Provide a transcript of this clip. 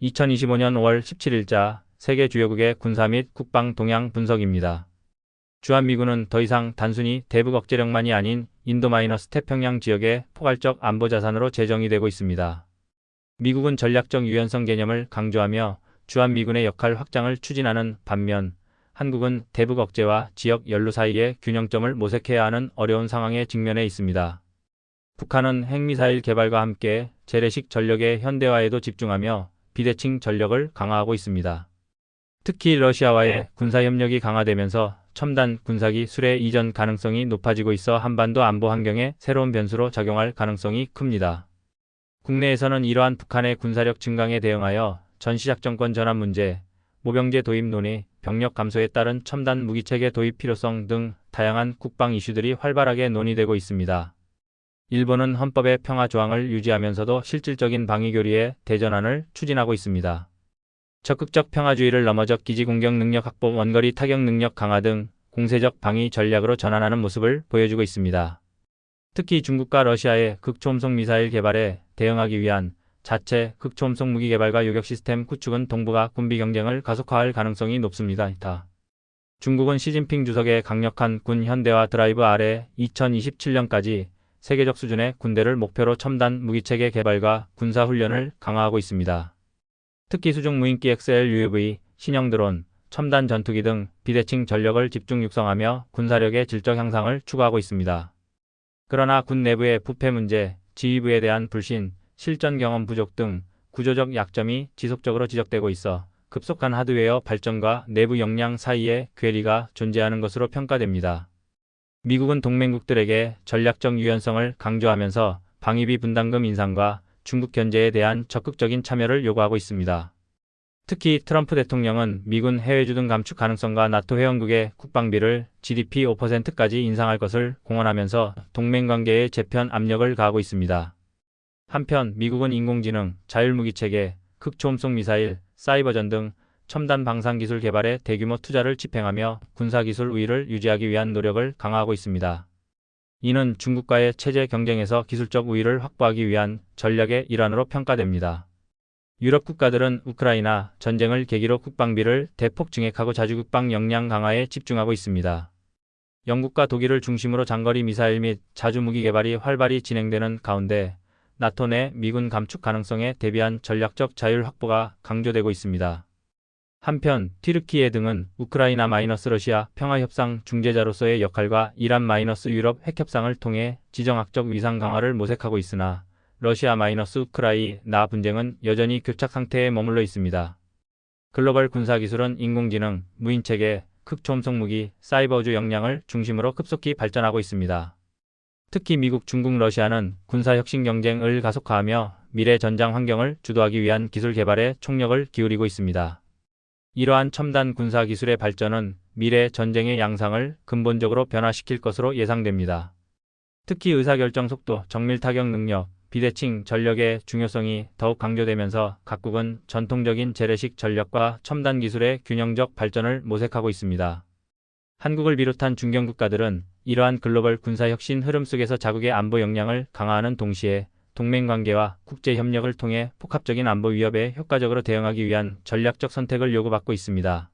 2025년 5월 17일자 세계 주요국의 군사 및 국방 동향 분석입니다. 주한미군은 더 이상 단순히 대북 억제력만이 아닌 인도-태평양 지역의 포괄적 안보 자산으로 재정이 되고 있습니다. 미국은 전략적 유연성 개념을 강조하며 주한미군의 역할 확장을 추진하는 반면 한국은 대북 억제와 지역 연루 사이의 균형점을 모색해야 하는 어려운 상황에 직면해 있습니다. 북한은 핵미사일 개발과 함께 재래식 전력의 현대화에도 집중하며 비대칭 전력을 강화하고 있습니다. 특히 러시아와의 군사협력이 강화되면서 첨단 군사기술의 이전 가능성이 높아지고 있어 한반도 안보 환경에 새로운 변수로 작용할 가능성이 큽니다. 국내에서는 이러한 북한의 군사력 증강에 대응하여 전시작전권 전환 문제, 모병제 도입 논의, 병력 감소에 따른 첨단 무기체계 도입 필요성 등 다양한 국방 이슈들이 활발하게 논의되고 있습니다. 일본은 헌법의 평화 조항을 유지하면서도 실질적인 방위 교리의 대전환을 추진하고 있습니다. 적극적 평화주의를 넘어적 기지 공격 능력 확보, 원거리 타격 능력 강화 등 공세적 방위 전략으로 전환하는 모습을 보여주고 있습니다. 특히 중국과 러시아의 극초음속 미사일 개발에 대응하기 위한 자체 극초음속 무기 개발과 요격 시스템 구축은 동북아 군비 경쟁을 가속화할 가능성이 높습니다. 중국은 시진핑 주석의 강력한 군 현대화 드라이브 아래 2027년까지 세계적 수준의 군대를 목표로 첨단 무기체계 개발과 군사훈련을 강화하고 있습니다. 특히 수중 무인기 XL UAV, 신형 드론, 첨단 전투기 등 비대칭 전력을 집중 육성하며 군사력의 질적 향상을 추구하고 있습니다. 그러나 군 내부의 부패 문제, 지휘부에 대한 불신, 실전 경험 부족 등 구조적 약점이 지속적으로 지적되고 있어 급속한 하드웨어 발전과 내부 역량 사이에 괴리가 존재하는 것으로 평가됩니다. 미국은 동맹국들에게 전략적 유연성을 강조하면서 방위비 분담금 인상과 중국 견제에 대한 적극적인 참여를 요구하고 있습니다. 특히 트럼프 대통령은 미군 해외주둔 감축 가능성과 나토 회원국의 국방비를 GDP 5%까지 인상할 것을 공언하면서 동맹관계에 재편 압력을 가하고 있습니다. 한편 미국은 인공지능, 자율무기체계, 극초음속 미사일, 사이버전 등 첨단 방산기술 개발에 대규모 투자를 집행하며 군사기술 우위를 유지하기 위한 노력을 강화하고 있습니다. 이는 중국과의 체제 경쟁에서 기술적 우위를 확보하기 위한 전략의 일환으로 평가됩니다. 유럽 국가들은 우크라이나 전쟁을 계기로 국방비를 대폭 증액하고 자주 국방 역량 강화에 집중하고 있습니다. 영국과 독일을 중심으로 장거리 미사일 및 자주 무기 개발이 활발히 진행되는 가운데 나토 내 미군 감축 가능성에 대비한 전략적 자율 확보가 강조되고 있습니다. 한편 튀르키예 등은 우크라이나-러시아 평화협상 중재자로서의 역할과 이란-유럽 핵협상을 통해 지정학적 위상 강화를 모색하고 있으나 러시아-우크라이나 분쟁은 여전히 교착 상태에 머물러 있습니다. 글로벌 군사기술은 인공지능, 무인체계, 극초음속 무기, 사이버 우주 역량을 중심으로 급속히 발전하고 있습니다. 특히 미국, 중국, 러시아는 군사혁신 경쟁을 가속화하며 미래 전장 환경을 주도하기 위한 기술 개발에 총력을 기울이고 있습니다. 이러한 첨단 군사 기술의 발전은 미래 전쟁의 양상을 근본적으로 변화시킬 것으로 예상됩니다. 특히 의사결정 속도, 정밀 타격 능력, 비대칭 전력의 중요성이 더욱 강조되면서 각국은 전통적인 재래식 전력과 첨단 기술의 균형적 발전을 모색하고 있습니다. 한국을 비롯한 중견 국가들은 이러한 글로벌 군사혁신 흐름 속에서 자국의 안보 역량을 강화하는 동시에 동맹관계와 국제협력을 통해 복합적인 안보 위협에 효과적으로 대응하기 위한 전략적 선택을 요구받고 있습니다.